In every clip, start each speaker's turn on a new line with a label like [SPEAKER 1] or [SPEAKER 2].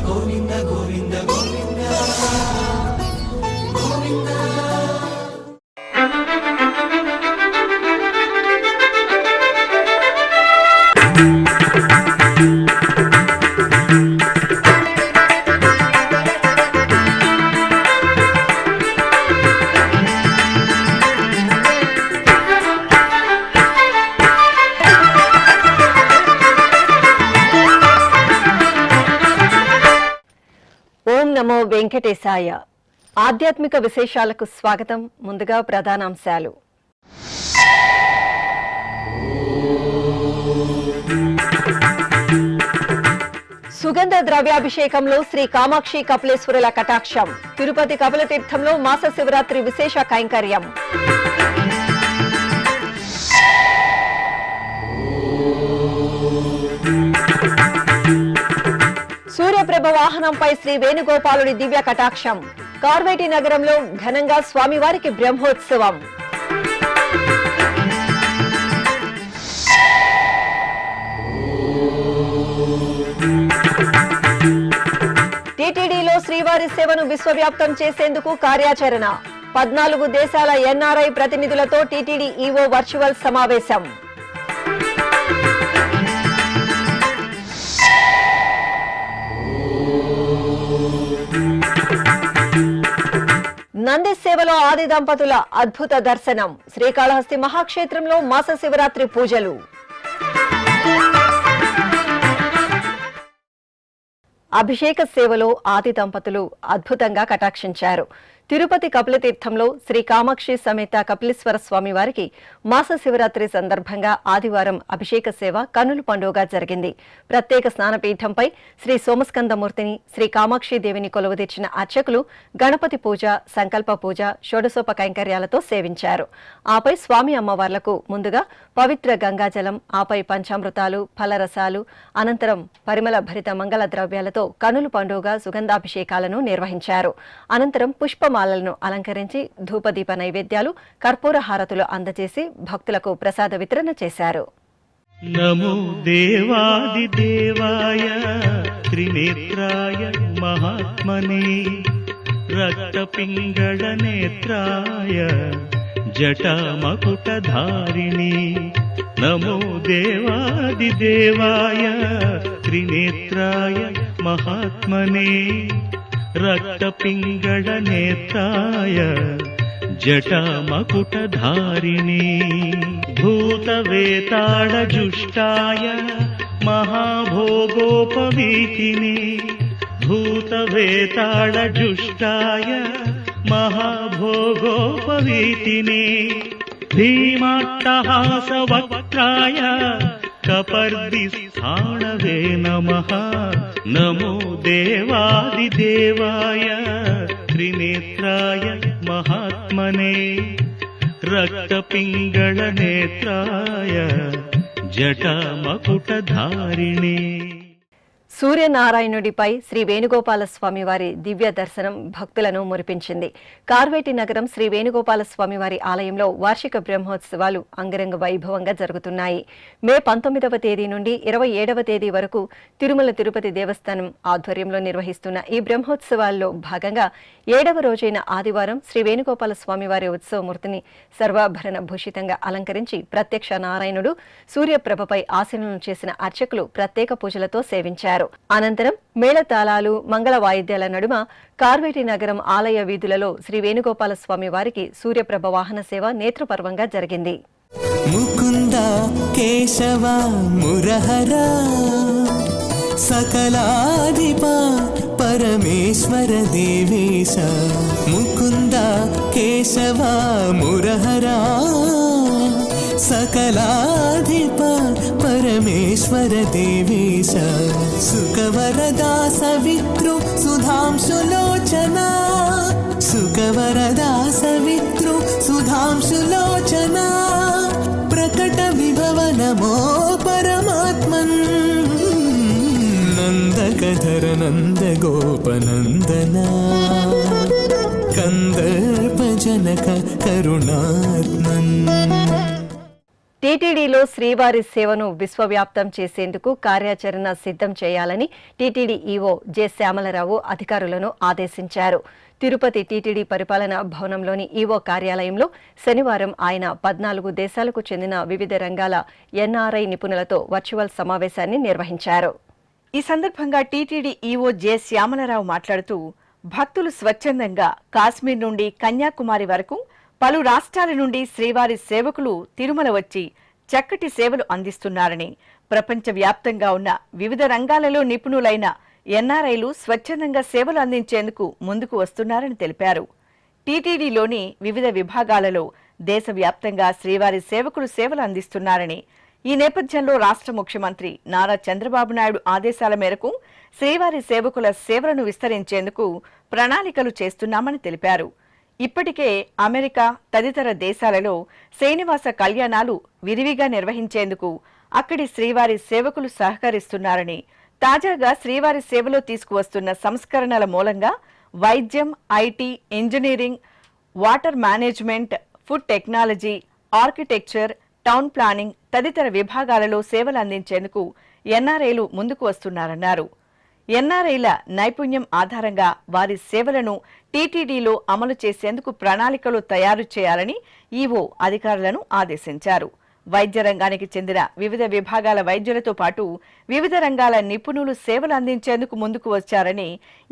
[SPEAKER 1] గోవింద గోవింద గోవింద గోవింద.
[SPEAKER 2] ఓం నమో వెంకటేశాయ. ఆధ్యాత్మిక విశేషాలకు స్వాగతం. ముందుగా ప్రధానాంశాలు. సుగంధ ద్రవ్యాభిషేకంలో శ్రీ కామాక్షి కపిలేశ్వరుల కటాక్షం. తిరుపతి కపిలతీర్థంలో మాస శివరాత్రి విశేష కైంకర్యం. సూర్యప్రభ వాహనంపై శ్రీ వేణుగోపాలుడి దివ్య కటాక్షం. కార్వేటి నగరంలో ఘనంగా స్వామివారికి బ్రహ్మోత్సవం. టీటీడీలో శ్రీవారి సేవను విశ్వవ్యాప్తం చేసేందుకు కార్యాచరణ. 14 దేశాల ఎన్ఆర్ఐ ప్రతినిధులతో టీటీడీ ఈవో వర్చువల్ సమావేశం. నంది సేవలో ఆది దంపతుల అద్భుత దర్శనం. శ్రీకాళహస్తి మహాక్షేత్రంలో మాస శివరాత్రి పూజలు. అభిషేక సేవలో ఆది దంపతులు అద్భుతంగా కటాక్షించారు. తిరుపతి కపిలతీర్థంలో శ్రీ కామాక్షి సమేత కపిలేశ్వర స్వామి వారికి మాస శివరాత్రి సందర్భంగా ఆదివారం అభిషేక సేవ కన్నుల పండుగగా జరిగింది. ప్రత్యేక స్నానపీఠంపై శ్రీ సోమస్కందమూర్తిని, శ్రీ కామాక్షి దేవిని కొలువుదీర్చిన అర్చకులు గణపతి పూజ, సంకల్ప పూజ, షోడశోప కైంకర్యాలతో సేవించారు. ఆపై స్వామి అమ్మవార్లకు ముందుగా పవిత్ర గంగాజలం, ఆపై పంచామృతాలు, ఫలరసాలు, అనంతరం పరిమళ భరిత మంగళ ద్రవ్యాలతో కన్నుల పండుగ సుగంధాభిషేకాలను నిర్వహించారు. అనంతరం పుష్పమాలలను అలంకరించి ధూపదీప నైవేద్యాలు, కర్పూర హారతులు అందజేసి భక్తులకు ప్రసాద వితరణ చేశారు.
[SPEAKER 3] నమో దేవాది దేవాయ త్రినేత్రాయ మహాత్మనే రక్తపింగళ నేత్రాయ జటామకుటధారిణి. నమో దేవాది దేవాయ త్రినేత్రాయ మహాత్మనే రక్తపింగళ నేత్రాయ జటామకుటధారిణి. భూతవేతాళజుష్టాయ మహాభోగోపవీతిని. భూతవేతాళజుష్టాయ మహాభోగోపవీతిని. భీమాట్టహాసవక్త్రాయ కపర్దిస్థాణవే నమః. నమో దేవాదిదేవాయ త్రినేత్రాయ మహాత్మనే రక్తపింగళ నేత్రాయ జటామకుటధారిణి.
[SPEAKER 2] సూర్యనారాయణుడిపై శ్రీ వేణుగోపాల స్వామివారి దివ్య దర్శనం భక్తులను మురిపించింది. కార్వేటి నగరం శ్రీ వేణుగోపాల స్వామివారి ఆలయంలో వార్షిక బ్రహ్మోత్సవాలు అంగరంగ వైభవంగా జరుగుతున్నాయి. మే 19వ తేదీ నుండి 27వ తేదీ వరకు తిరుమల తిరుపతి దేవస్థానం ఆధ్వర్యంలో నిర్వహిస్తున్న ఈ బ్రహ్మోత్సవాల్లో భాగంగా 7వ రోజైన ఆదివారం శ్రీ వేణుగోపాల స్వామివారి ఉత్సవమూర్తిని సర్వాభరణ భూషితంగా అలంకరించి ప్రత్యక్ష నారాయణుడు సూర్యప్రభపై ఆసీనులను చేసిన అర్చకులు ప్రత్యేక పూజలతో సేవించారు. అనంతరం మేళతాళాలు, మంగళ వాయిద్యాల నడుమ కార్వేటి నగరం ఆలయ వీధులలో శ్రీ వేణుగోపాల స్వామి వారికి సూర్యప్రభ వాహన సేవ నేత్రపర్వంగా జరిగింది.
[SPEAKER 1] ముకుంద కేశవ మురహర సకలాధిప పరమేశ్వర దేవేశ. ముకుంద కేశవ మురహర సకలాధిప పరమేశ్వర దేవేశ. సుఖవరదా సవితృ సుధాంశులోచన. సుఖవరదా సవితృ సుధాంశులోచన. ప్రకట విభవ నమో పరమాత్మన్. నందకధర నంద గోపనందన కందర్ప జనక కరుణాత్మన్.
[SPEAKER 2] టీటీడీలో శ్రీవారి సేవను విశ్వవ్యాప్తం చేసేందుకు కార్యాచరణ సిద్ధం చేయాలని టీటీడీ ఈవో జె శ్యామలరావు అధికారులను ఆదేశించారు. తిరుపతి టీటీడీ పరిపాలనా భవనంలోని ఈవో కార్యాలయంలో శనివారం ఆయన 14 దేశాలకు చెందిన వివిధ రంగాల ఎన్ఆర్ఐ నిపుణులతో వర్చువల్ సమావేశాన్ని నిర్వహించారు.
[SPEAKER 4] ఈ సందర్భంగా టీటీడీ ఈవో జె శ్యామలరావు మాట్లాడుతూ, భక్తులు స్వచ్ఛందంగా కాశ్మీర్ నుండి కన్యాకుమారి వరకు పలు రాష్ట్రాల నుండి శ్రీవారి సేవకులు తిరుమల వచ్చి చక్కటి సేవలు అందిస్తున్నారని, ప్రపంచవ్యాప్తంగా ఉన్న వివిధ రంగాలలో నిపుణులైన ఎన్ఆర్ఐలు స్వచ్ఛందంగా సేవలు అందించేందుకు ముందుకు వస్తున్నారని తెలిపారు. టీటీడీలోని వివిధ విభాగాలలో దేశవ్యాప్తంగా శ్రీవారి సేవకులు సేవలు అందిస్తున్నారని, ఈ నేపథ్యంలో రాష్ట్ర ముఖ్యమంత్రి నారా చంద్రబాబు నాయుడు ఆదేశాల మేరకు శ్రీవారి సేవకుల సేవలను విస్తరించేందుకు ప్రణాళికలు చేస్తున్నామని తెలిపారు. ఇప్పటికే అమెరికా తదితర దేశాలలో శ్రీనివాస కళ్యాణాలు విరివిగా నిర్వహించేందుకు అక్కడి శ్రీవారి సేవకులు సహకరిస్తున్నారని, తాజాగా శ్రీవారి సేవలో తీసుకువస్తున్న సంస్కరణల మూలంగా వైద్యం, IT, engineering, water management, food technology, architecture, town planning తదితర విభాగాలలో సేవలు అందించేందుకు ఎన్ఆర్ఐలు ముందుకు వస్తున్నారన్నారు. ఎన్ఆర్ఐల నైపుణ్యం ఆధారంగా వారి సేవలను టీటీడీలో అమలు చేసేందుకు ప్రణాళికలు తయారు చేయాలని ఈవో అధికారులను ఆదేశించారు. వైద్య రంగానికి చెందిన వివిధ విభాగాల వైద్యులతో పాటు వివిధ రంగాల నిపుణులు సేవలు అందించేందుకు ముందుకు వచ్చారని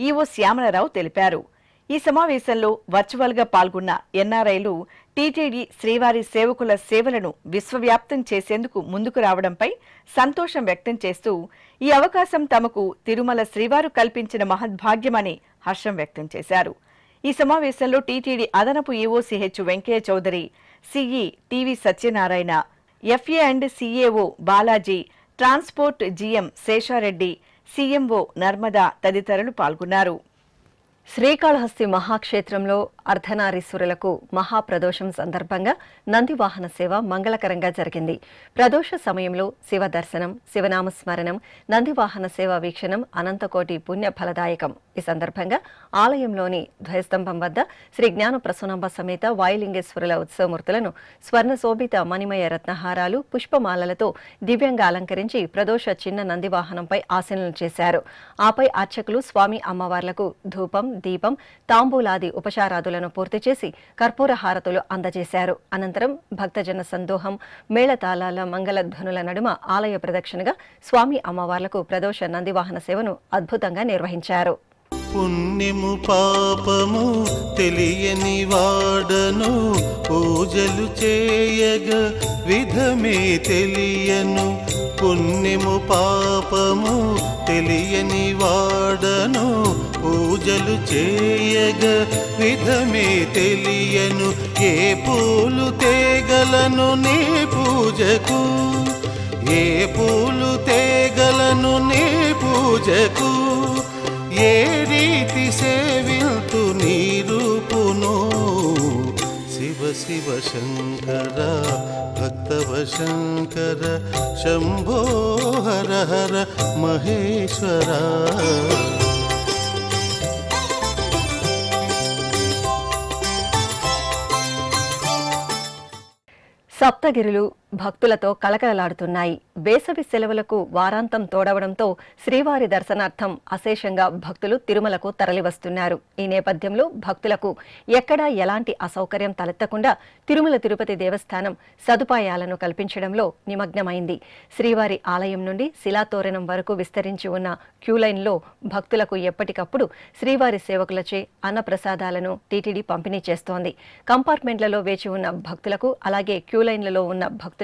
[SPEAKER 4] ఈవో శ్యామలరావు తెలిపారు. ఈ సమావేశంలో వర్చువల్ గా పాల్గొన్న ఎన్ఆర్ఐలు టీటీడీ శ్రీవారి సేవకుల సేవలను విశ్వవ్యాప్తం చేసేందుకు ముందుకు రావడంపై సంతోషం వ్యక్తం చేస్తూ, ఈ అవకాశం తమకు తిరుమల శ్రీవారు కల్పించిన మహద్భాగ్యమని హర్షం వ్యక్తం చేశారు. ఈ సమావేశంలో టీటీడీ అదనపు EO CH Venkaiah Chowdary, CE TV Satyanarayana, FA and CAO Balaji, transport GM Seshareddy, CMO Narmada తదితరులు పాల్గొన్నారు.
[SPEAKER 2] శ్రీకాళహస్తి మహాక్షేత్రంలో అర్ధనారీశ్వరులకు మహాప్రదోషం సందర్భంగా నందివాహన సేవ మంగళకరంగా జరిగింది. ప్రదోష సమయంలో శివ దర్శనం, శివనామస్మరణం, నందివాహన సేవ వీక్షణం అనంతకోటి పుణ్య ఫలదాయకం. ఈ సందర్భంగా ఆలయంలోని ధ్వజస్తంభం వద్ద శ్రీ జ్ఞాన ప్రసూనంబ సమేత వాయులింగేశ్వరుల ఉత్సవమూర్తులను స్వర్ణశోభిత మణిమయ రత్నహారాలు, పుష్పమాలలతో దివ్యంగా అలంకరించి ప్రదోష చిన్న నందివాహనంపై ఆసీనులు చేశారు. ఆపై అర్చకులు స్వామి అమ్మవార్లకు ధూపం, దీపం, తాంబూలాది ఉపచారాదులను పూర్తి చేసి కర్పూర హారతులు అందజేశారు. అనంతరం భక్తజన సందోహం, మేళతాళాల మంగళధ్వనుల నడుమ ఆలయ ప్రదక్షిణగా స్వామి అమ్మవార్లకు ప్రదోష నందివాహన సేవను అద్భుతంగా నిర్వహించారు.
[SPEAKER 5] పుణ్యము పాపము తెలియని వాడను, పూజలు చేయగ విధమే తెలియను. పుణ్యము పాపము తెలియని వాడను, పూజలు చేయగ విధమే తెలియను. ఏ పూలు తేగలను నీ పూజకు, ఏ పూలు తేగలను నీ పూజకు, ఏ రీతి సేవిల్తు నీ రూపును. శివ శివ శంకర భక్తవ శంకర, శంభో హర హర మహేశ్వర.
[SPEAKER 2] సప్తగిరులు భక్తులతో కలకలలాడుతున్నాయి. వేసవి సెలవులకు వారాంతం తోడవడంతో శ్రీవారి దర్శనార్థం అశేషంగా భక్తులు తిరుమలకు తరలివస్తున్నారు. ఈ నేపథ్యంలో భక్తులకు ఎక్కడా ఎలాంటి అసౌకర్యం తలెత్తకుండా తిరుమల తిరుపతి దేవస్థానం సదుపాయాలను కల్పించడంలో నిమగ్నమైంది. శ్రీవారి ఆలయం నుండి శిలాతోరణం వరకు విస్తరించి ఉన్న క్యూలైన్లో భక్తులకు ఎప్పటికప్పుడు శ్రీవారి సేవకులచే అన్నప్రసాదాలను టీటీడీ పంపిణీ చేస్తోంది. కంపార్ట్మెంట్లలో వేచి ఉన్న భక్తులకు, అలాగే క్యూలైన్లలో ఉన్న భక్తులకు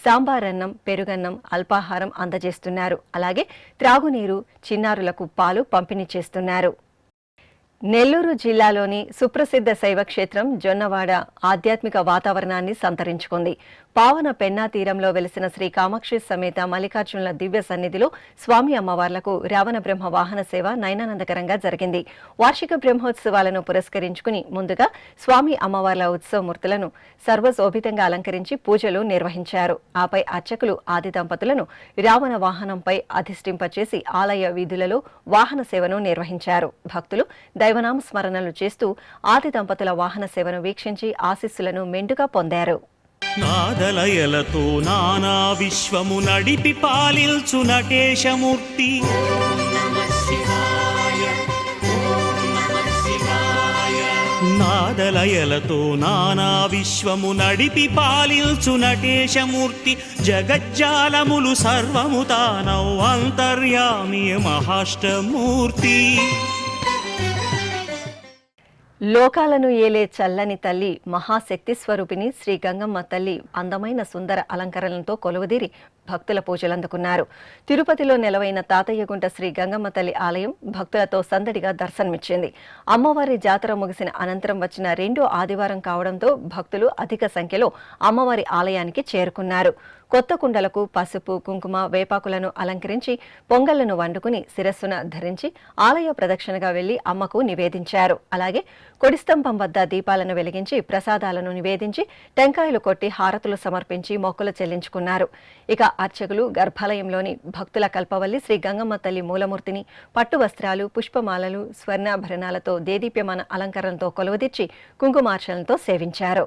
[SPEAKER 2] సాంబారన్నం, పెరుగన్నం, అల్పాహారం అందజేస్తున్నారు. అలాగే త్రాగునీరు, చిన్నారులకు పాలు పంపిణీ చేస్తున్నారు. నెల్లూరు జిల్లాలోని సుప్రసిద్ధ శైవక్షేత్రం జొన్నవాడ ఆధ్యాత్మిక వాతావరణాన్ని సంతరించుకుంది. పావన పెన్నా తీరంలో వెలిసిన శ్రీ కామాక్షి సమేత మల్లికార్జునుల దివ్య సన్నిధిలో స్వామి అమ్మవార్లకు రావణ బ్రహ్మ వాహన సేవ నయనానందకరంగా జరిగింది. వార్షిక బ్రహ్మోత్సవాలను పురస్కరించుకుని ముందుగా స్వామి అమ్మవార్ల ఉత్సవమూర్తులను సర్వశోభితంగా అలంకరించి పూజలు నిర్వహించారు. ఆపై అర్చకులు ఆది దంపతులను రావణ వాహనంపై అధిష్ఠింపచేసి ఆలయ వీధులలో వాహన సేవను నిర్వహించారు. భక్తులు దైవనామ స్మరణలు చేస్తూ ఆది దంపతుల వాహన సేవను వీక్షించి ఆశీస్సులను మెండుగా పొందారు.
[SPEAKER 3] నాదలయలతో నానా విశ్వము నడిపి పాలిల్చు నటేశమూర్తి నాదలయలతో నానా విశ్వము నడిపి పాలిల్చు నటేశమూర్తి జగజ్జాలములు సర్వము తానౌ అంతర్యామి మహాష్టమూర్తి
[SPEAKER 2] లోకాలను ఏలే చల్లని తల్లి మహాశక్తి స్వరూపిణి శ్రీ గంగమ్మ తల్లి అందమైన సుందర అలంకరణలతో కొలువుదీరి భక్తుల పూజలందుకున్నారు. తిరుపతిలో నెలవైన తాతయ్యగుంట శ్రీ గంగమ్మ తల్లి ఆలయం భక్తులతో సందడిగా దర్శనమిచ్చింది. అమ్మవారి జాతర ముగిసిన అనంతరం వచ్చిన రెండో ఆదివారం కావడంతో భక్తులు అధిక సంఖ్యలో అమ్మవారి ఆలయానికి చేరుకున్నారు. కొత్త కుండలకు పసుపు, కుంకుమ, వేపాకులను అలంకరించి పొంగళ్లను వండుకుని శిరస్సున ధరించి ఆలయ ప్రదక్షిణగా వెళ్లి అమ్మకు నివేదించారు. అలాగే కొడిస్తంభం వద్ద దీపాలను వెలిగించి ప్రసాదాలను నివేదించి టెంకాయలు కొట్టి హారతులు సమర్పించి మొక్కులు చెల్లించుకున్నారు. ఇక అర్చకులు గర్భాలయంలోని భక్తుల కల్పవల్లి శ్రీ గంగమ్మ తల్లి మూలమూర్తిని పట్టు వస్త్రాలు, పుష్పమాలలు, స్వర్ణాభరణాలతో దేదీప్యమాన అలంకరణతో కొలువుదీర్చి కుంకుమార్చనలతో సేవించారు.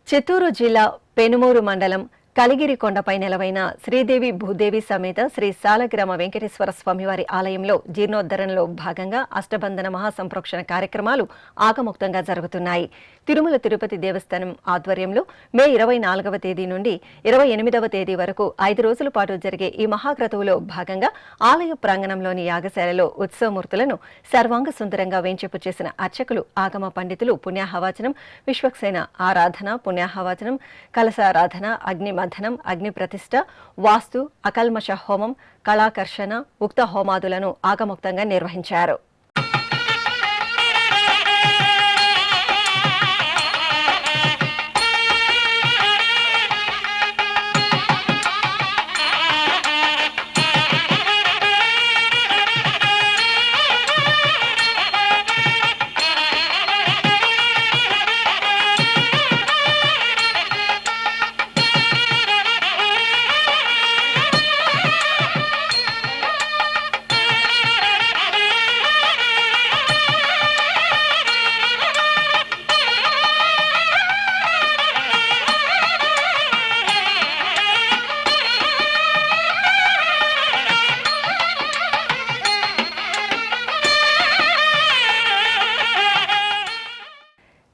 [SPEAKER 2] చిత్తూరు జిల్లా పెనుమూరు మండలం కలిగిరి కొండపై నెలవైన శ్రీదేవి భూదేవి సమేత శ్రీ సాలగ్రామ వెంకటేశ్వర స్వామివారి ఆలయంలో జీర్ణోద్ధరణలో భాగంగా అష్టబంధన మహాసంప్రోక్షణ కార్యక్రమాలు ఆగమోక్తంగా జరుగుతున్నాయి. తిరుమల తిరుపతి దేవస్థానం ఆధ్వర్యంలో మే 24వ తేదీ నుండి 28వ తేదీ వరకు 5 రోజుల పాటు జరిగే ఈ మహాక్రతువులో భాగంగా ఆలయ ప్రాంగణంలోని యాగశాలలో ఉత్సవమూర్తులను సర్వాంగ సుందరంగా వేంచేపు చేసిన అర్చకులు, ఆగమ పండితులు పుణ్యాహవాచనం, విశ్వక్సేన ఆరాధన, పుణ్యాహవాచనం, కలశారాధన, అగ్నిమథనం, అగ్ని ప్రతిష్ఠ, వాస్తు, అకల్మష హోమం, కళాకర్షణ, ఉక్త హోమాదులను ఆగమోక్తంగా నిర్వహించారు.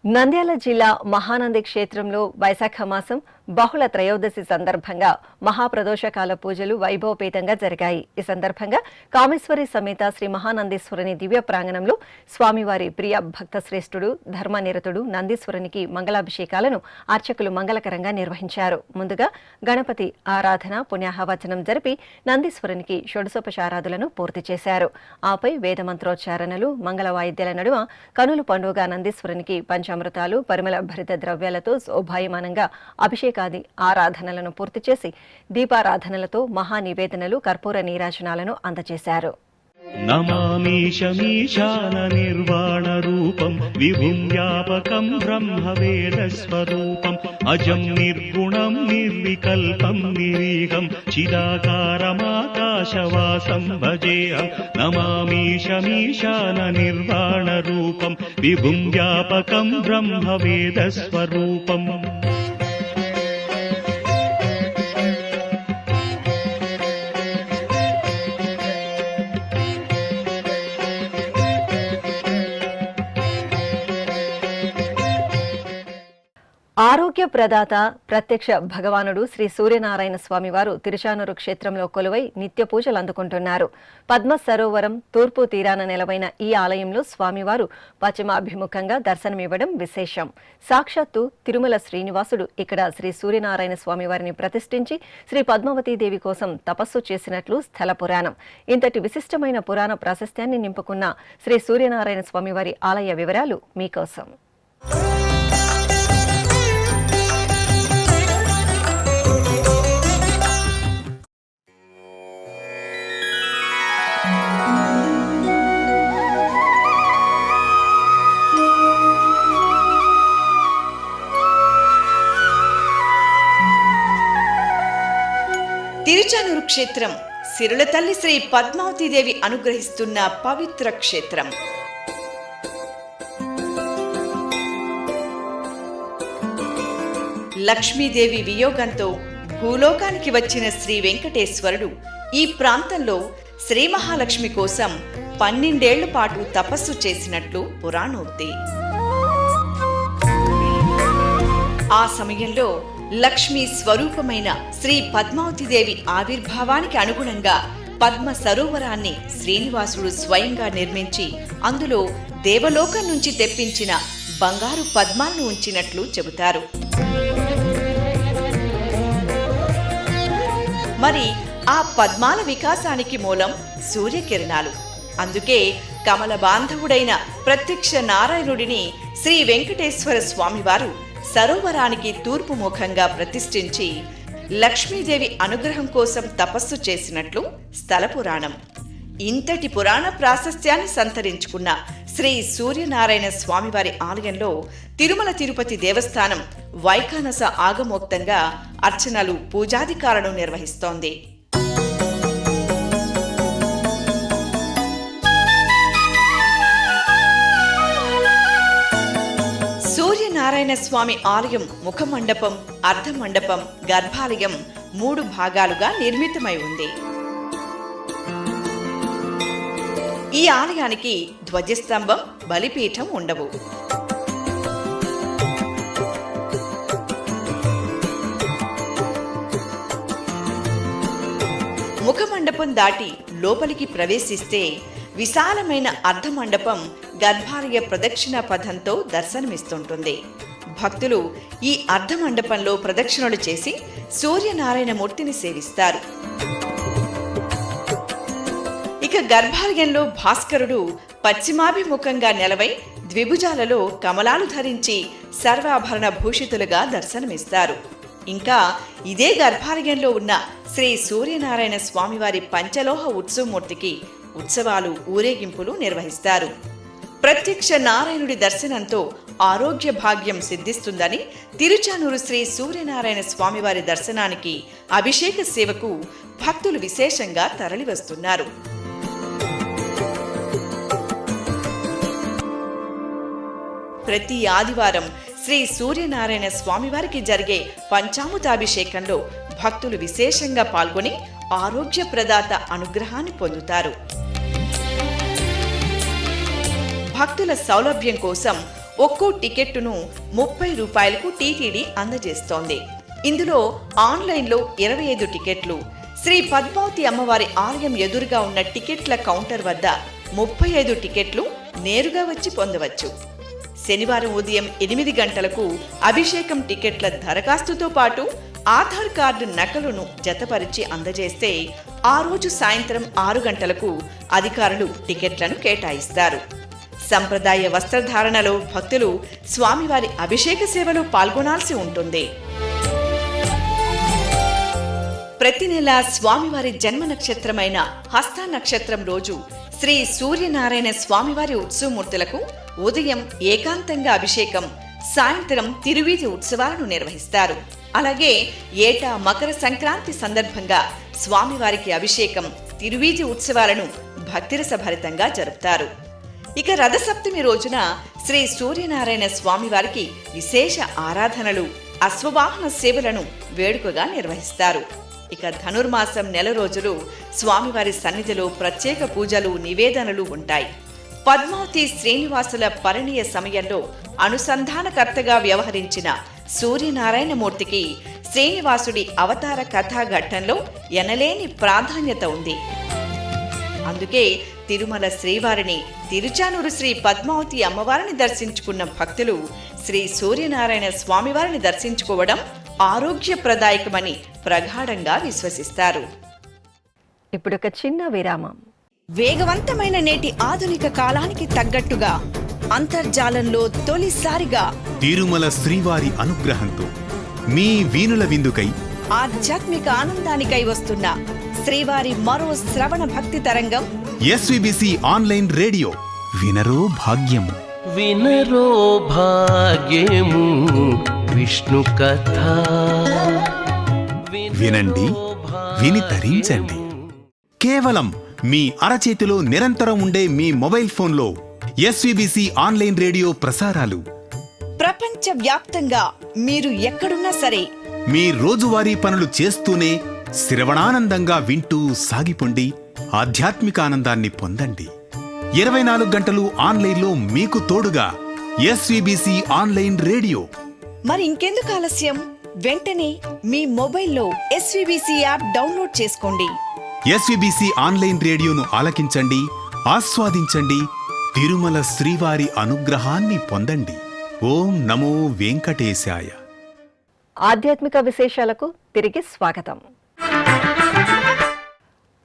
[SPEAKER 2] నంద్యాల జిల్లా మహానంది క్షేత్రంలో వైశాఖ మాసం బహుళ త్రయోదశి సందర్భంగా మహాప్రదోషకాల పూజలు వైభవపేతంగా జరిగాయి. ఈ సందర్భంగా కామేశ్వరి సమేత శ్రీ మహానందీశ్వరుని దివ్య ప్రాంగణంలో స్వామివారి ప్రియ భక్త శ్రేష్ఠుడు, ధర్మనిరతుడు నందీశ్వరునికి మంగళాభిషేకాలను అర్చకులు మంగళకరంగా నిర్వహించారు. ముందుగా గణపతి ఆరాధన, పుణ్యాహవచనం జరిపి నందీశ్వరునికి షోడశోపచారాదులను పూర్తి చేశారు. ఆపై వేదమంత్రోచ్చారణలు, మంగళ వాయిద్యాల నడుమ కనుల పండుగ నందీశ్వరునికి పంచామృతాలు, పరిమళ భరిత ద్రవ్యాలతో శోభాయమానంగా అభిషేకాది ఆరాధనలను పూర్తి చేసి దీపారాధనలతో మహానివేదనలు, కర్పూర నీరాజనాలను అందజేశారు.
[SPEAKER 3] నమామీశమీశాన నిర్వాణ రూపం విభుం వ్యాపకం బ్రహ్మవేదస్వరూపం అజం నిర్గుణం నిర్వికల్పం నిరీహం చిదాకారమాకాశవాసం భజేహం. నమామీశమీశాన నిర్వాణ రూపం విభుం వ్యాపకం బ్రహ్మవేదస్వరూపం.
[SPEAKER 2] ఆరోగ్య ప్రదాత ప్రత్యక్ష భగవానుడు శ్రీ సూర్యనారాయణ స్వామివారు తిరుచానూరు క్షేత్రంలో కొలువై నిత్య పూజలు అందుకుంటున్నారు. పద్మ సరోవరం తూర్పు తీరాన నెలవైన ఈ ఆలయంలో స్వామివారు పశ్చిమాభిముఖంగా దర్శనమివ్వడం విశేషం. సాక్షాత్తు తిరుమల శ్రీనివాసుడు ఇక్కడ శ్రీ సూర్యనారాయణ స్వామివారిని ప్రతిష్ఠించి శ్రీ పద్మావతీదేవి కోసం తపస్సు చేసినట్లు స్థల పురాణం. ఇంతటి విశిష్టమైన పురాణ ప్రాశస్త్యాన్ని నింపుకున్న శ్రీ సూర్యనారాయణ స్వామివారి ఆలయ వివరాలు మీకోసం.
[SPEAKER 4] తిరుచానూరు క్షేత్రం సిరుల తల్లి శ్రీ పద్మావతీదేవి అనుగ్రహిస్తున్న పవిత్ర క్షేత్రం. లక్ష్మీదేవి వియోగంతో భూలోకానికి వచ్చిన శ్రీ వెంకటేశ్వరుడు ఈ ప్రాంతంలో శ్రీ మహాలక్ష్మి కోసం 12 ఏళ్ల పాటు తపస్సు చేసినట్లు పురాణోక్తి. ఆ సమయంలో లక్ష్మీ స్వరూపమైన శ్రీ పద్మావతిదేవి ఆవిర్భావానికి అనుగుణంగా పద్మ సరోవరాన్ని శ్రీనివాసుడు స్వయంగా నిర్మించి అందులో దేవలోకం నుంచి తెప్పించిన బంగారు పద్మాలను ఉంచినట్లు చెబుతారు. మరి ఆ పద్మాల వికాసానికి మూలం సూర్యకిరణాలు. అందుకే కమల బాంధవుడైన ప్రత్యక్ష నారాయణుడిని శ్రీ వెంకటేశ్వర స్వామివారు సరోవరానికి తూర్పు ముఖంగా ప్రతిష్ఠించి లక్ష్మీదేవి అనుగ్రహం కోసం తపస్సు చేసినట్లు స్థల పురాణం. ఇంతటి పురాణ ప్రాశస్త్యాన్ని సంతరించుకున్న శ్రీ సూర్యనారాయణ స్వామివారి ఆలయంలో తిరుమల తిరుపతి దేవస్థానం వైఖానస ఆగమోక్తంగా అర్చనలు, పూజాధికారులను నిర్వహిస్తోంది. సూర్యనారాయణ స్వామి ఆలయం ముఖమండపం, అర్ధమండపం, గర్భాలయం 3 భాగాలుగా నిర్మితమై ఉంది. ఈ ఆలయానికి ధ్వజస్తంభం, బలిపీఠం ఉండవు. ముఖమండపం దాటి లోపలికి ప్రవేశిస్తే విశాలమైన అర్ధమండపం గర్భాలయ ప్రదక్షిణ పథంతో దర్శనమిస్తుంటుంది. భక్తులు ఈ అర్ధమండపంలో ప్రదక్షిణలు చేసి సూర్యనారాయణ మూర్తిని సేవిస్తారు. ఇక గర్భాలయంలో భాస్కరుడు పశ్చిమాభిముఖంగా నిలవై ద్విభుజాలలో కమలాలు ధరించి సర్వాభరణ భూషితులుగా దర్శనమిస్తారు. ఇంకా ఇదే గర్భాలయంలో ఉన్న శ్రీ సూర్యనారాయణ స్వామివారి పంచలోహ ఉత్సవమూర్తికి ఉత్సవాలు, ఊరేగింపులు నిర్వహిస్తారు. ప్రత్యక్ష నారాయణుడి దర్శనంతో ఆరోగ్య భాగ్యం సిద్ధిస్తుందని తిరుచానూరు శ్రీ సూర్యనారాయణ స్వామివారి దర్శనానికి, అభిషేక సేవకు భక్తులు విశేషంగా తరలివస్తున్నారు. ప్రతి ఆదివారం శ్రీ సూర్యనారాయణ స్వామివారికి జరిగే పంచామృతాభిషేకంలో భక్తులు విశేషంగా పాల్గొని ఆరోగ్య ప్రదాత అనుగ్రహాన్ని పొందుతారు. భక్తుల సౌలభ్యం కోసం ఒక్కో టికెట్టును 30 రూపాయలకు టీటీడీ అందజేస్తోంది. ఇందులో ఆన్లైన్లో 25 టికెట్లు, శ్రీ పద్మావతి అమ్మవారి ఆలయం ఎదురుగా ఉన్న టికెట్ల కౌంటర్ వద్ద 35 టికెట్లు నేరుగా వచ్చి పొందవచ్చు. శనివారం ఉదయం 8 గంటలకు అభిషేకం టికెట్ల దరఖాస్తుతో పాటు ఆధార్ కార్డు నకలును జతపరిచి అందజేస్తే ఆ రోజు సాయంత్రం 6 గంటలకు అధికారులు టికెట్లను కేటాయిస్తారు. సంప్రదాయ వస్త్రధారణలో భక్తులు స్వామివారి అభిషేక సేవలో పాల్గొనాల్సి ఉంటుంది. ప్రతి నెల స్వామివారి జన్మ నక్షత్రమైన హస్త నక్షత్రం రోజు శ్రీ సూర్యనారాయణ స్వామివారి ఉత్సవమూర్తులకు ఉదయం ఏకాంతంగా అభిషేకం, సాయంత్రం తిరువీధి ఉత్సవాలను నిర్వహిస్తారు. అలాగే ఏటా మకర సంక్రాంతి సందర్భంగా స్వామివారికి అభిషేకం, తిరువీధి ఉత్సవాలను భక్తిరసభరితంగా జరుపుతారు. ఇక రథసప్తమి రోజున శ్రీ సూర్యనారాయణ స్వామివారికి విశేష ఆరాధనలు, అశ్వవాహన సేవలను వేడుకగా నిర్వహిస్తారు. ఇక ధనుర్మాసం నెల రోజులు స్వామివారి సన్నిధిలో ప్రత్యేక పూజలు, నివేదనలు ఉంటాయి. పద్మావతి శ్రీనివాసుల పరిణయ సమయంలో అనుసంధానకర్తగా వ్యవహరించిన సూర్యనారాయణమూర్తికి శ్రీనివాసుడి అవతార కథా ఘట్టంలో ఎనలేని ప్రాధాన్యత ఉంది. అందుకే తిరుమల శ్రీవారిని, తిరుచానూరు శ్రీ పద్మావతి అమ్మవారిని దర్శించుకున్న భక్తులు శ్రీ సూర్యనారాయణ స్వామివారిని దర్శించుకోవడం ఆరోగ్యప్రదాయకమని ప్రగాఢంగా విశ్వసిస్తారు.
[SPEAKER 2] ఇప్పుడొక చిన్న విరామం.
[SPEAKER 4] వేగవంతమైన నేటి ఆధునిక కాలానికి తగ్గట్టుగా అంతర్జాలంలో తొలిసారిగా
[SPEAKER 6] తిరుమల శ్రీవారి అనుగ్రహంతో మీ వీణుల విందుకై
[SPEAKER 4] ఆధ్యాత్మిక ఆనందానికై వస్తున్న శ్రీవారి మరో శ్రవణ భక్తి తరంగం
[SPEAKER 6] ఎస్విబిసి ఆన్లైన్ రేడియో. వినరో భాగ్యము,
[SPEAKER 1] వినరో భాగ్యము విష్ణు కథ.
[SPEAKER 6] వినండి, విని తరించండి. కేవలం మీ అరచేతిలో నిరంతరం ఉండే మీ మొబైల్ ఫోన్లో ఎస్విబిసి ఆన్లైన్ రేడియో ప్రసారాలు
[SPEAKER 4] ప్రపంచ వ్యాప్తంగా మీరు ఎక్కడున్నా సరే
[SPEAKER 6] మీ రోజువారీ పనులు చేస్తూనే శ్రవణానందంగా వింటూ సాగిపోండి, ఆధ్యాత్మిక ఆనందాన్ని పొందండి. 24 గంటలు ఆన్లైన్లో మీకు తోడుగా ఎస్వీబీసీ ఆన్లైన్ రేడియో.
[SPEAKER 4] మరి ఇంకెందుకు ఆలస్యం? వెంటనే మీ మొబైల్లో ఎస్వీబీసీ యాప్ డౌన్లోడ్ చేసుకోండి.
[SPEAKER 6] ఎస్వీబీసీ ఆన్లైన్ రేడియోను ఆలకించండి, ఆస్వాదించండి, తిరుమల శ్రీవారి అనుగ్రహాన్ని పొందండి. ఓం నమో వెంకటేశాయ.
[SPEAKER 2] ఆధ్యాత్మిక విశేషాలకు తిరిగి స్వాగతం.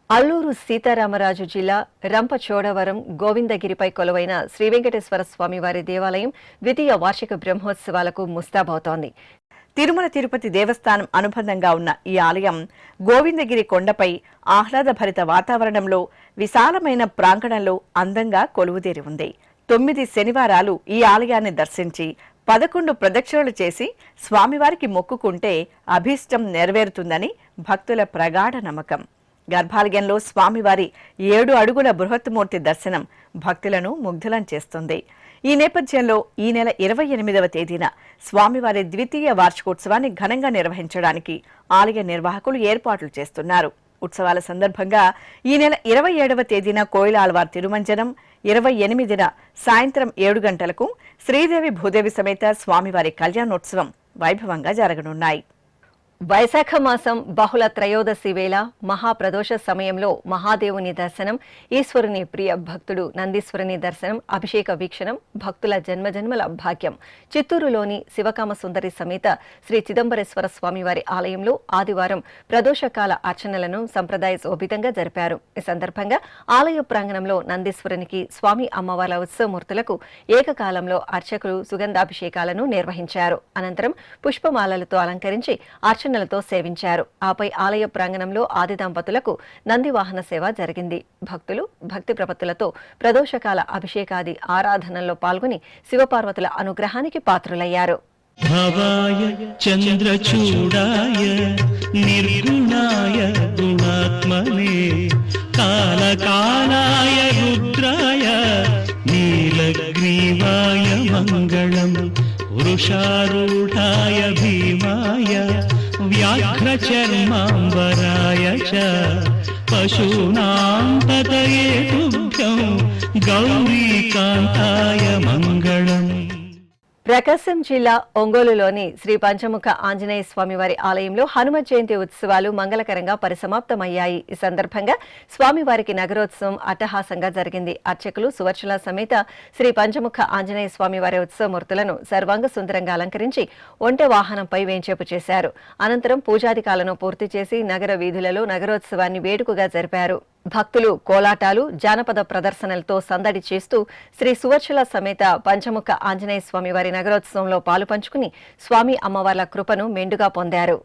[SPEAKER 2] అల్లూరు సీతారామరాజు జిల్లా రంపచోడవరం గోవిందగిరిపై కొలువైన శ్రీ వెంకటేశ్వర స్వామి వారి దేవాలయం ద్వితీయ వార్షిక బ్రహ్మోత్సవాలకు ముస్తాబవుతోంది.
[SPEAKER 4] తిరుమల తిరుపతి దేవస్థానం అనుబంధంగా ఉన్న ఈ ఆలయం గోవిందగిరి కొండపై ఆహ్లాదభరిత వాతావరణంలో విశాలమైన ప్రాంగణంలో అందంగా కొలువుదేరి ఉంది. 9 శనివారాలు ఈ ఆలయాన్ని దర్శించి 11 ప్రదక్షిణలు చేసి స్వామివారికి మొక్కుకుంటే అభీష్టం నెరవేరుతుందని భక్తుల ప్రగాఢ నమ్మకం. గర్భాలయంలో స్వామివారి 7 అడుగుల బృహత్మూర్తి దర్శనం భక్తులను ముగ్ధులం చేస్తుంది. ఈ నేపథ్యంలో ఈ నెల 28వ తేదీన స్వామివారి ద్వితీయ వార్షికోత్సవాన్ని ఘనంగా నిర్వహించడానికి ఆలయ నిర్వాహకులు ఏర్పాట్లు చేస్తున్నారు. ఉత్సవాల సందర్భంగా ఈ నెల 27వ తేదీన కోయిలాల్వార్ తిరుమంజనం, 28న సాయంత్రం 7 గంటలకు శ్రీదేవి భూదేవి సమేత స్వామివారి కళ్యాణోత్సవం వైభవంగా జరగనున్నాయి.
[SPEAKER 2] వైశాఖ మాసం బహుళ త్రయోదశి వేళ మహాప్రదోష సమయంలో మహాదేవుని దర్శనం, ఈశ్వరుని ప్రియ భక్తుడు నందీశ్వరుని దర్శనం, అభిషేక వీక్షణం భక్తుల జన్మజన్మల భాగ్యం. చిత్తూరులోని శివకామ సుందరి సమేత శ్రీ చిదంబరేశ్వర స్వామివారి ఆలయంలో ఆదివారం ప్రదోషకాల అర్చనలను సంప్రదాయ శోభితంగా జరిపారు. ఈ సందర్భంగా ఆలయ ప్రాంగణంలో నందీశ్వరునికి, స్వామి అమ్మవార్ల ఉత్సవమూర్తులకు ఏకకాలంలో అర్చకులు సుగంధాభిషేకాలను నిర్వహించారు. అనంతరం పుష్పమాలలతో అలంకరించి అర్చనలతో సేవించారు. ఆపై ఆలయ ప్రాంగణంలో ఆది దంపతులకు నంది వాహన సేవ జరిగింది. భక్తులు భక్తి ప్రపత్తులతో ప్రదోషకాల అభిషేకాది ఆరాధనల్లో పాల్గొని శివపార్వతుల అనుగ్రహానికి పాత్రులయ్యారు.
[SPEAKER 3] భవాయ చంద్రచూడాయ నిర్గుణాయ గుణాత్మనే కాలకాలాయ రుద్రాయ నీలగ్రీవాయ మంగళం వృషారూఢాయ భీమాయ వ్యాఘ్రచర్మాంబరాయ చ పశూనాం పతయే తుభ్యం గౌరీకాంతాయ మంగళం.
[SPEAKER 2] ప్రకాశం జిల్లా ఒంగోలులోని శ్రీ పంచముఖ ఆంజనేయ స్వామివారి ఆలయంలో హనుమ జయంతి ఉత్సవాలు మంగళకరంగా పరిసమాప్తమయ్యాయి. ఈ సందర్భంగా స్వామివారికి నగరోత్సవం అట్టహాసంగా జరిగింది. అర్చకులు సువర్చల సమేత శ్రీ పంచముఖ ఆంజనేయ స్వామివారి ఉత్సవమూర్తులను సర్వాంగ సుందరంగా అలంకరించి ఒంటె వాహనంపై వేంచేపు చేశారు. అనంతరం పూజాధికాలను పూర్తి చేసి నగర వీధులలో నగరోత్సవాన్ని వేడుకగా జరిపారు. భక్తులు కోలాటాలు, జానపద ప్రదర్శనలతో సందడి చేస్తూ శ్రీ సువర్చల సమేత పంచముఖ ఆంజనేయ స్వామి వారి నగరోత్సవంలో పాలుపంచుకుని స్వామి అమ్మవార్ల కృపను మెండుగా పొందారు.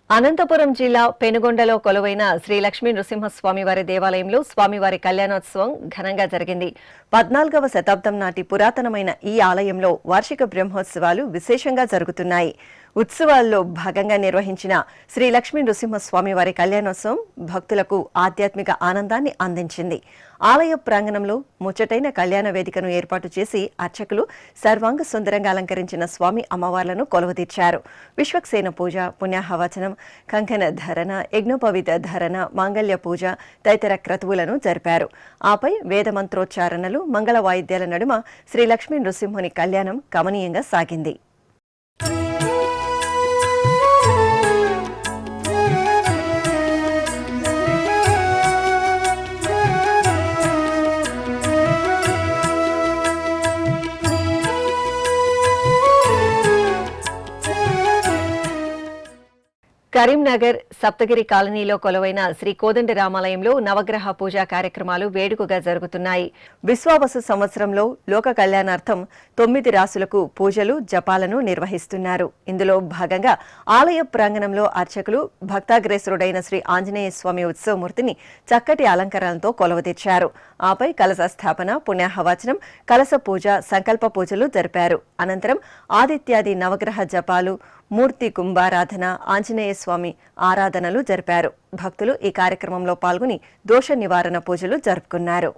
[SPEAKER 2] అనంతపురం జిల్లా పెనుగొండలో కొలువైన శ్రీ లక్ష్మీ నృసింహస్వామి వారి దేవాలయంలో స్వామివారి కళ్యాణోత్సవం ఘనంగా జరిగింది. 14వ శతాబ్దం నాటి పురాతనమైన ఈ ఆలయంలో వార్షిక బ్రహ్మోత్సవాలు విశేషంగా జరుగుతున్నాయి. ఉత్సవాల్లో భాగంగా నిర్వహించిన శ్రీ లక్ష్మీ నృసింహస్వామి వారి కళ్యాణోత్సవం భక్తులకు ఆధ్యాత్మిక ఆనందాన్ని అందించింది. ఆలయ ప్రాంగణంలో ముచ్చటైన కళ్యాణ వేదికను ఏర్పాటు చేసి అర్చకులు సర్వాంగ సుందరంగా అలంకరించిన స్వామి అమ్మవార్లను కొలువుదీర్చారు. విశ్వక్సేన పూజ, పుణ్యాహవచనం, కంకణ ధరణ, యజ్ఞోపవీత ధరణ, మాంగళ్య పూజ తదితర క్రతువులను జరిపారు. ఆపై వేదమంత్రోచ్చారణలు, మంగళ వాయిద్యాల నడుమ శ్రీ లక్ష్మీ నృసింహుని కళ్యాణం కమనీయంగా సాగింది. కరీంనగర్ సప్తగిరి కాలనీలో కొలువైన శ్రీ కోదండ రామాలయంలో నవగ్రహ పూజా కార్యక్రమాలు వేడుకగా జరుగుతున్నాయి. విశ్వావసు సంవత్సరంలో లోక కళ్యాణార్థం 9 రాసులకు పూజలు, జపాలను నిర్వహిస్తున్నారు. ఇందులో భాగంగా ఆలయ ప్రాంగణంలో అర్చకులు భక్తాగ్రేసరుడైన శ్రీ ఆంజనేయ స్వామి ఉత్సవమూర్తిని చక్కటి అలంకరణలతో కొలువుదీర్చారు. ఆపై కలశ స్థాపన, పుణ్యాహవచనం, కలశ పూజ, సంకల్ప పూజలు జరిపారు. అనంతరం ఆదిత్యాది నవగ్రహ జపాలు, మూర్తి కుంభారాధన, ఆంజనేయ స్వామి ఆరాధనలు జరిపారు. భక్తులు ఈ కార్యక్రమంలో పాల్గొని దోష నివారణ పూజలు జరుపుకున్నారు.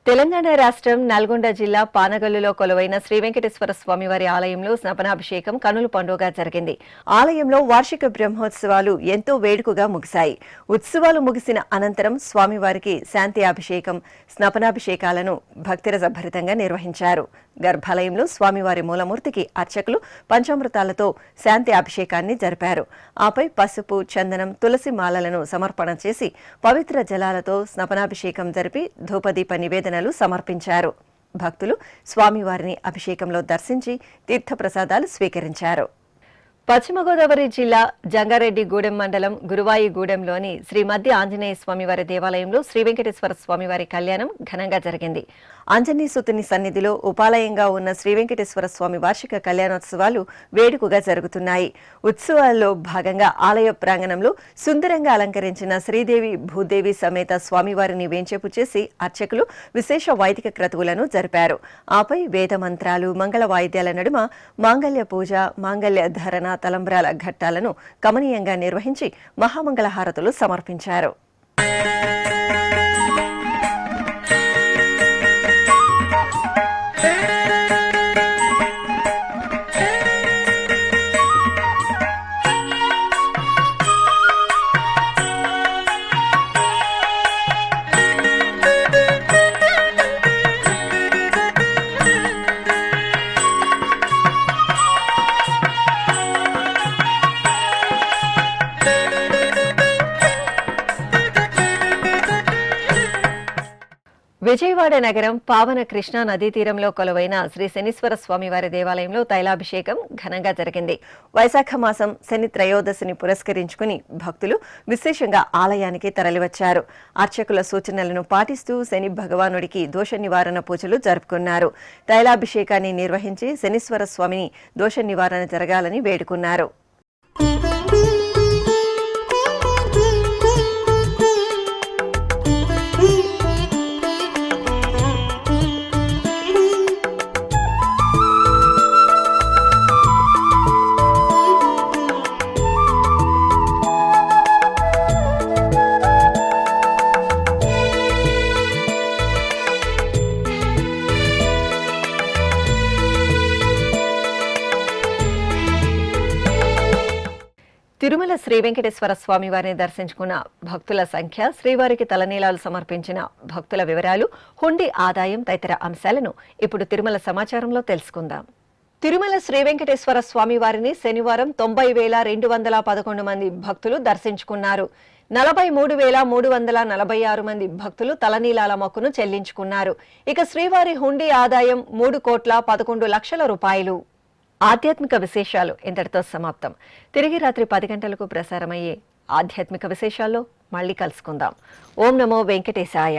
[SPEAKER 2] తెలంగాణ రాష్ట్రం నల్గొండ జిల్లా పానగల్లులో కొలువైన శ్రీ వెంకటేశ్వర స్వామివారి ఆలయంలో స్నపనాభిషేకం కనుల పండుగ జరిగింది. ఆలయంలో వార్షిక బ్రహ్మోత్సవాలు ఎంతో వేడుకగా ముగిశాయి. ఉత్సవాలు ముగిసిన అనంతరం స్వామివారికి శాంతి అభిషేకం, స్నపనాభిషేకాలను భక్తిరసభరితంగా నిర్వహించారు. గర్భాలయంలో స్వామివారి మూలమూర్తికి అర్చకులు పంచామృతాలతో శాంతి అభిషేకాన్ని జరిపారు. ఆపై పసుపు, చందనం, తులసి మాలలను సమర్పణ చేసి పవిత్ర జలాలతో స్నపనాభిషేకం జరిపి ధూపదీప నివేదనలు సమర్పించారు. భక్తులు స్వామివారిని అభిషేకంలో దర్శించి తీర్థప్రసాదాలు స్వీకరించారు. పశ్చిమ గోదావరి జిల్లా జంగారెడ్డిగూడెం మండలం గురువాయిగూడెంలోని శ్రీ మధ్య ఆంజనేయ స్వామివారి దేవాలయంలో శ్రీ వెంకటేశ్వర స్వామివారి కళ్యాణం ఘనంగా జరిగింది. ఆంజనేయసుతుని సన్నిధిలో ఉపాలయంగా ఉన్న శ్రీ వెంకటేశ్వర స్వామి వార్షిక కళ్యాణోత్సవాలు వేడుకగా జరుగుతున్నాయి. ఉత్సవాల్లో భాగంగా ఆలయ ప్రాంగణంలో సుందరంగా అలంకరించిన శ్రీదేవి భూదేవి సమేత స్వామివారిని వేంచేపు చేసి అర్చకులు విశేష వైదిక క్రతువులను జరిపారు. ఆపై వేద మంత్రాలు, మంగళ వాయిద్యాల నడుమ మాంగళ్య పూజ, మాంగళ్య ధరణ, తలంబ్రాల ఘట్టాలను కమనీయంగా నిర్వహించి మహామంగళ హారతులు సమర్పించారు. విజయవాడ నగరం పావన కృష్ణా నదీ తీరంలో కొలువైన శ్రీ శనీశ్వర స్వామివారి దేవాలయంలో తైలాభిషేకం ఘనంగా జరిగింది. వైశాఖ మాసం శని త్రయోదశిని పురస్కరించుకుని భక్తులు విశేషంగా ఆలయానికి తరలివచ్చారు. అర్చకుల సూచనలను పాటిస్తూ శని భగవానుడికి దోష నివారణ పూజలు జరుపుకున్నారు. తైలాభిషేకాన్ని నిర్వహించి శనీశ్వర స్వామిని దోష నివారణ జరగాలని వేడుకున్నారు. తిరుమల శ్రీ వెంకటేశ్వర స్వామి వారిని దర్శించుకున్న భక్తుల సంఖ్య, శ్రీవారికి తలనీలాలు సమర్పించిన భక్తుల వివరాలు, హుండీ ఆదాయం తదితర అంశాలను ఇప్పుడు తిరుమల సమాచారంలో తెలుసుకుందాం. తిరుమల శ్రీ వెంకటేశ్వర స్వామి వారిని శనివారం 90,211 మంది భక్తులు దర్శించుకున్నారు. 43,346 మంది భక్తులు తలనీలాల మొక్కును చెల్లించుకున్నారు. ఇక శ్రీవారి హుండీ ఆదాయం 3,11,00,000 రూపాయలు. ఆధ్యాత్మిక విశేషాలు ఇంతటితో సమాప్తం. తిరిగి రాత్రి 10 గంటలకు ప్రసారమయ్యే ఆధ్యాత్మిక విశేషాల్లో మళ్ళీ కలుసుకుందాం. ఓం నమో వెంకటేశాయ.